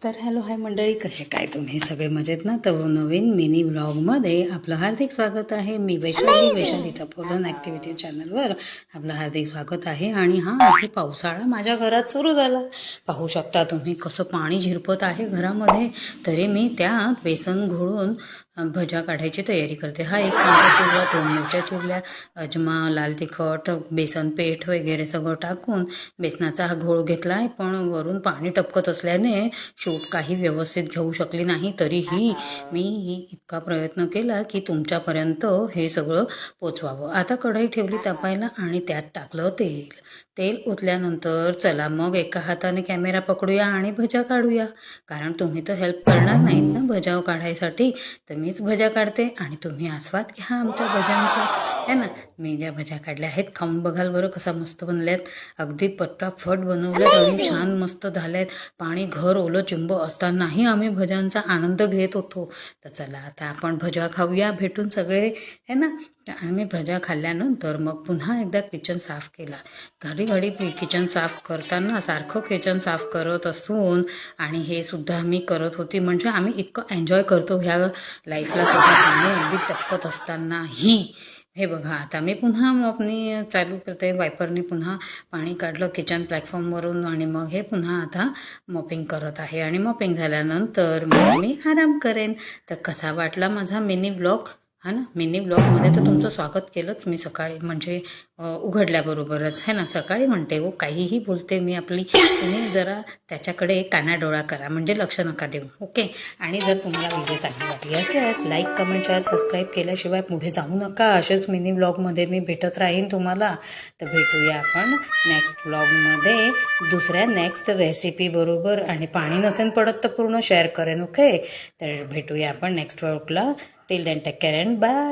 तर hello hi मंडळी, कसे काय तुम्ही सगळे मजेत ना? तर नवीन मिनी व्लॉगमध्ये आपलं हार्दिक स्वागत आहे. मी वैशाली तपोवन ॲक्टिव्हिटी चॅनलवर आपलं हार्दिक स्वागत आहे. आणि हा आहे पावसाळा माझ्या घरात सुरू झाला. पाहू शकता तुम्ही कसं पाणी झिरपत आहे घरामध्ये. तरी मी त्यात बेसन घोळून भज्या काढायची तयारी करते. हा एक कांदा चिरला, 2 मिरच्या चिरल्या, अजमा, लाल तिखट, बेसन पीठ वगैरे सगळं टाकून बेसनाचा हा घोळ घेतला आहे. पण वरून पाणी टपकत असल्याने शूट काही व्यवस्थित घेऊ शकली नाही. तरीही मी इतका प्रयत्न केला की तुमच्यापर्यंत हे सगळं पोचवावं. आता कढई ठेवली तापायला आणि त्यात टाकलं तेल ओतल्यानंतर चला मग एका हाताने कॅमेरा पकडूया आणि भज्या काढूया. कारण तुम्ही तर हेल्प करणार नाहीत ना भज्या काढायसाठी, तर मीच भज्या काढते आणि तुम्ही आस्वाद घ्या आमच्या भज्यांचा, है ना. मी ज्या भज्या काढल्या आहेत खाऊन बघाल बरं कसा मस्त बनल्यात. अगदी पटाफट बनवल्यात आणि छान मस्त झाल्यात. पाणी घर ओलं चिंब असतानाही आम्ही भज्यांचा आनंद घेत होतो. तर चला आता आपण भज्या खाऊया भेटून सगळे, है ना. आम्ही भज्या खाल्ल्यानंतर मग पुन्हा एकदा किचन साफ केला. घडी किचन साफ करताना सारखं किचन साफ करत असून आणि हे सुद्धा मी करत होती. म्हणजे आम्ही इतकं एन्जॉय करतो ह्या लाईफला सुद्धा, पाणी अगदी टपकत असतानाही. हे बघा आता मी पुन्हा मॉपनी चालू करते, वायपरनी पुन्हा पाणी काढलं किचन प्लॅटफॉर्मवरून आणि मग हे पुन्हा आता मॉपिंग करत आहे. आणि मॉपिंग झाल्यानंतर मग मी आराम करेन. तर कसा वाटला माझा मिनी ब्लॉग, हा ना. मिनी ब्लॉगमध्ये तर तुमचं स्वागत केलंच मी सकाळी, म्हणजे उघडल्याबरोबरच, है ना. सकाळी म्हणते हो, काहीही बोलते मी आपली. तुम्ही जरा त्याच्याकडे कानाडोळा करा, म्हणजे लक्ष नका देऊ, ओके. आणि जर तुम्हाला व्हिडिओ चांगली वाटली असल्यास लाईक, कमेंट, शेअर, सबस्क्राईब केल्याशिवाय पुढे जाऊ नका. असेच मिनी ब्लॉगमध्ये मी भेटत राहीन तुम्हाला. तर भेटूया आपण नेक्स्ट ब्लॉगमध्ये दुसऱ्या नेक्स्ट रेसिपी बरोबर. आणि पाणी नसेल पडत तर पूर्ण शेअर करेन, ओके. तर भेटूया आपण नेक्स्ट ब्लॉगला. Till then take care and bye.